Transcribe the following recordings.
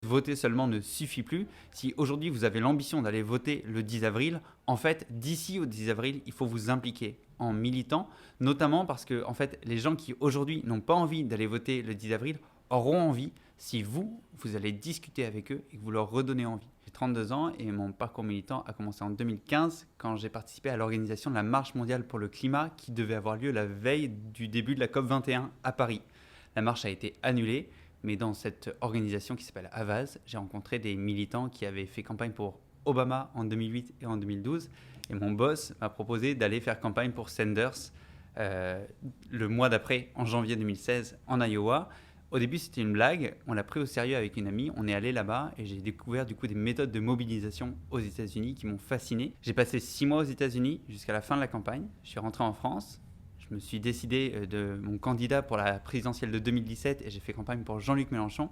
voter seulement ne suffit plus. Si aujourd'hui vous avez l'ambition d'aller voter le 10 avril, en fait, d'ici au 10 avril, il faut vous impliquer en militant, notamment parce que en fait, les gens qui aujourd'hui n'ont pas envie d'aller voter le 10 avril auront envie si vous allez discuter avec eux et que vous leur redonnez envie. J'ai 32 ans et mon parcours militant a commencé en 2015 quand j'ai participé à l'organisation de la Marche mondiale pour le climat qui devait avoir lieu la veille du début de la COP21 à Paris. La marche a été annulée, mais dans cette organisation qui s'appelle Havas, j'ai rencontré des militants qui avaient fait campagne pour Obama en 2008 et en 2012. Et mon boss m'a proposé d'aller faire campagne pour Sanders le mois d'après, en janvier 2016, en Iowa. Au début, c'était une blague. On l'a pris au sérieux avec une amie. On est allé là-bas et j'ai découvert du coup des méthodes de mobilisation aux États-Unis qui m'ont fasciné. J'ai passé 6 mois aux États-Unis jusqu'à la fin de la campagne. Je suis rentré en France. Je me suis décidé de mon candidat pour la présidentielle de 2017 et j'ai fait campagne pour Jean-Luc Mélenchon.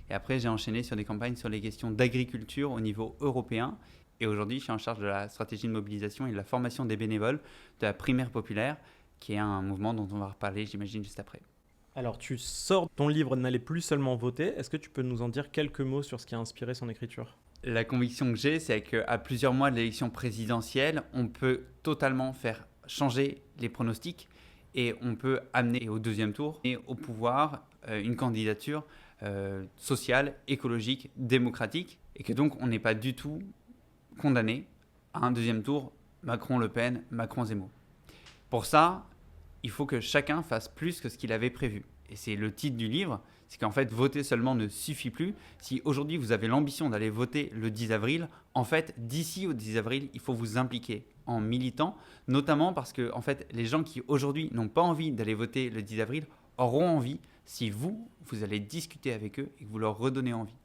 Et après, j'ai enchaîné sur des campagnes sur les questions d'agriculture au niveau européen. Et aujourd'hui, je suis en charge de la stratégie de mobilisation et de la formation des bénévoles de la primaire populaire, qui est un mouvement dont on va reparler, j'imagine, juste après. Alors, tu sors ton livre N'allez plus seulement voter. Est-ce que tu peux nous en dire quelques mots sur ce qui a inspiré son écriture ? La conviction que j'ai, c'est qu'à plusieurs mois de l'élection présidentielle, on peut totalement faire changer les pronostics et on peut amener au deuxième tour et au pouvoir une candidature sociale, écologique, démocratique, et que donc on n'est pas du tout condamné à un deuxième tour Macron-Le Pen, Macron-Zemmour. Pour ça, il faut que chacun fasse plus que ce qu'il avait prévu. Et c'est le titre du livre, c'est qu'en fait, voter seulement ne suffit plus. Si aujourd'hui vous avez l'ambition d'aller voter le 10 avril, en fait, d'ici au 10 avril, il faut vous impliquer en militant, notamment parce que en fait, les gens qui aujourd'hui n'ont pas envie d'aller voter le 10 avril auront envie si vous allez discuter avec eux et que vous leur redonnez envie.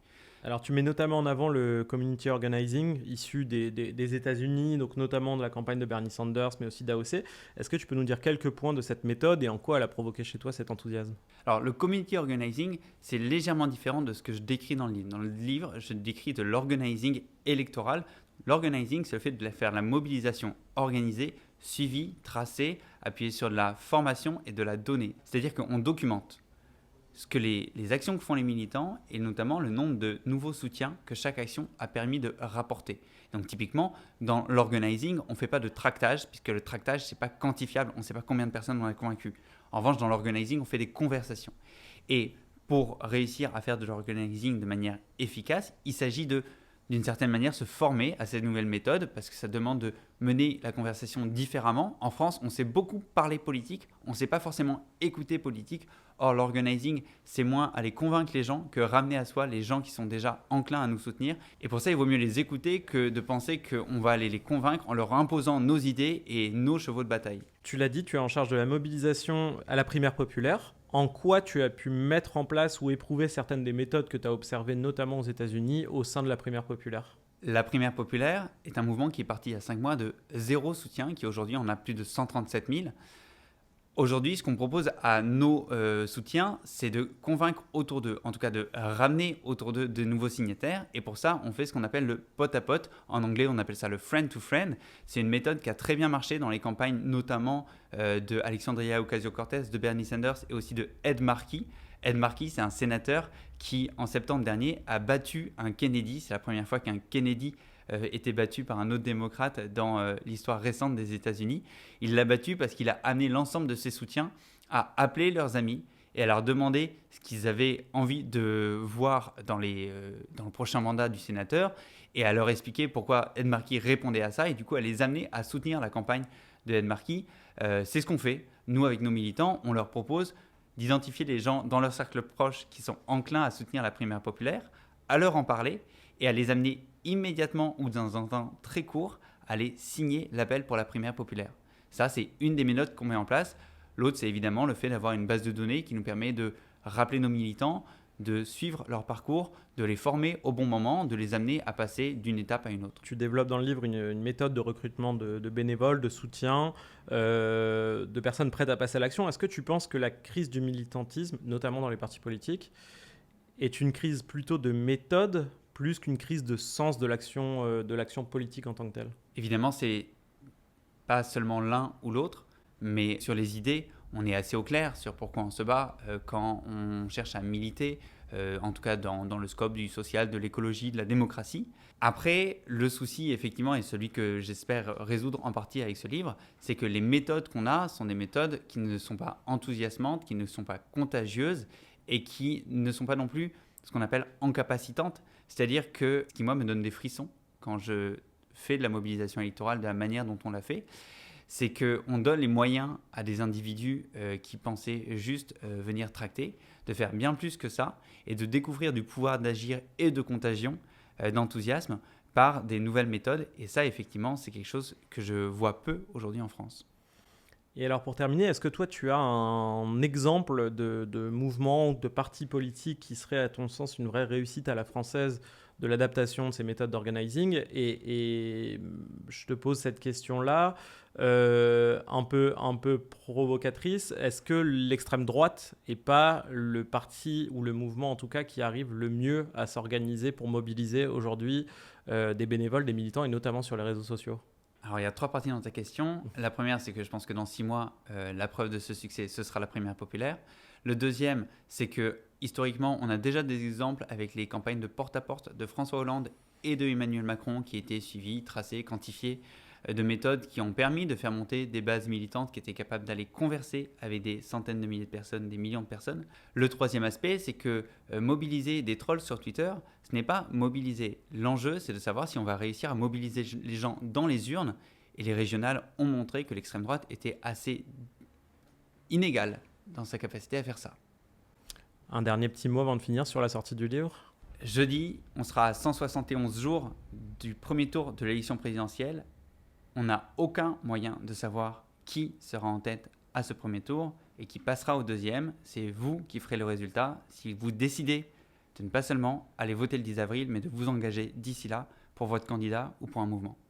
Alors, tu mets notamment en avant le community organizing issu des États-Unis, donc notamment de la campagne de Bernie Sanders, mais aussi d'AOC. Est-ce que tu peux nous dire quelques points de cette méthode et en quoi elle a provoqué chez toi cet enthousiasme ? Alors, le community organizing, c'est légèrement différent de ce que je décris dans le livre. Dans le livre, je décris de l'organizing électoral. L'organizing, c'est le fait de faire la mobilisation organisée, suivie, tracée, appuyée sur de la formation et de la donnée. C'est-à-dire qu'on documente ce que les actions que font les militants et notamment le nombre de nouveaux soutiens que chaque action a permis de rapporter. Donc typiquement, dans l'organizing, on ne fait pas de tractage, puisque le tractage, ce n'est pas quantifiable, on ne sait pas combien de personnes on a convaincu. En revanche, dans l'organizing, on fait des conversations. Et pour réussir à faire de l'organizing de manière efficace, il s'agit d'une certaine manière, se former à cette nouvelle méthode, parce que ça demande de mener la conversation différemment. En France, on sait beaucoup parler politique, on ne sait pas forcément écouter politique. Or, l'organizing, c'est moins aller convaincre les gens que ramener à soi les gens qui sont déjà enclins à nous soutenir. Et pour ça, il vaut mieux les écouter que de penser qu'on va aller les convaincre en leur imposant nos idées et nos chevaux de bataille. Tu l'as dit, tu es en charge de la mobilisation à la primaire populaire. En quoi tu as pu mettre en place ou éprouver certaines des méthodes que tu as observées, notamment aux États-Unis, au sein de la primaire populaire ? La primaire populaire est un mouvement qui est parti il y a 5 mois de zéro soutien, qui aujourd'hui en a plus de 137 000. Aujourd'hui, ce qu'on propose à nos soutiens, c'est de convaincre autour d'eux, en tout cas de ramener autour d'eux de nouveaux signataires. Et pour ça, on fait ce qu'on appelle le pot-à-pot. En anglais, on appelle ça le friend-to-friend. C'est une méthode qui a très bien marché dans les campagnes, notamment de Alexandria Ocasio-Cortez, de Bernie Sanders et aussi de Ed Markey. Ed Markey, c'est un sénateur qui, en septembre dernier, a battu un Kennedy. C'est la première fois qu'un Kennedy était battu par un autre démocrate dans l'histoire récente des États-Unis. Il l'a battu parce qu'il a amené l'ensemble de ses soutiens à appeler leurs amis et à leur demander ce qu'ils avaient envie de voir dans le prochain mandat du sénateur et à leur expliquer pourquoi Ed Markey répondait à ça et du coup à les amener à soutenir la campagne de Ed Markey. C'est ce qu'on fait. Nous, avec nos militants, on leur propose d'identifier les gens dans leur cercle proche qui sont enclins à soutenir la primaire populaire, à leur en parler et à les amener immédiatement ou dans un temps très court à aller signer l'appel pour la primaire populaire. Ça, c'est une des méthodes qu'on met en place. L'autre, c'est évidemment le fait d'avoir une base de données qui nous permet de rappeler nos militants, de suivre leur parcours, de les former au bon moment, de les amener à passer d'une étape à une autre. Tu développes dans le livre une méthode de recrutement de bénévoles, de soutien, de personnes prêtes à passer à l'action. Est-ce que tu penses que la crise du militantisme, notamment dans les partis politiques, est une crise plutôt de méthode plus qu'une crise de sens de l'action politique en tant que telle ? Évidemment, c'est pas seulement l'un ou l'autre, mais sur les idées, on est assez au clair sur pourquoi on se bat quand on cherche à militer en tout cas dans le scope du social, de l'écologie, de la démocratie. Après, le souci, effectivement, et celui que j'espère résoudre en partie avec ce livre, c'est que les méthodes qu'on a sont des méthodes qui ne sont pas enthousiasmantes, qui ne sont pas contagieuses et qui ne sont pas non plus ce qu'on appelle incapacitantes. C'est-à-dire que ce qui, moi, me donne des frissons quand je fais de la mobilisation électorale de la manière dont on l'a fait, c'est qu'on donne les moyens à des individus qui pensaient juste venir tracter, de faire bien plus que ça et de découvrir du pouvoir d'agir et de contagion, d'enthousiasme par des nouvelles méthodes. Et ça, effectivement, c'est quelque chose que je vois peu aujourd'hui en France. Et alors pour terminer, est-ce que toi tu as un exemple de mouvement ou de parti politique qui serait à ton sens une vraie réussite à la française de l'adaptation de ces méthodes d'organizing et je te pose cette question-là, un peu provocatrice. Est-ce que l'extrême droite n'est pas le parti ou le mouvement en tout cas qui arrive le mieux à s'organiser pour mobiliser aujourd'hui des bénévoles, des militants et notamment sur les réseaux sociaux ? Alors, il y a 3 parties dans ta question. La première, c'est que je pense que dans 6 mois, la preuve de ce succès, ce sera la primaire populaire. Le deuxième, c'est que historiquement, on a déjà des exemples avec les campagnes de porte-à-porte de François Hollande et de Emmanuel Macron qui étaient suivies, tracées, quantifiées, de méthodes qui ont permis de faire monter des bases militantes qui étaient capables d'aller converser avec des centaines de milliers de personnes, des millions de personnes. Le troisième aspect, c'est que mobiliser des trolls sur Twitter, ce n'est pas mobiliser. L'enjeu, c'est de savoir si on va réussir à mobiliser les gens dans les urnes. Et les régionales ont montré que l'extrême droite était assez inégale dans sa capacité à faire ça. Un dernier petit mot avant de finir sur la sortie du livre ? Jeudi, on sera à 171 jours du premier tour de l'élection présidentielle. On n'a aucun moyen de savoir qui sera en tête à ce premier tour et qui passera au deuxième. C'est vous qui ferez le résultat si vous décidez de ne pas seulement aller voter le 10 avril, mais de vous engager d'ici là pour votre candidat ou pour un mouvement.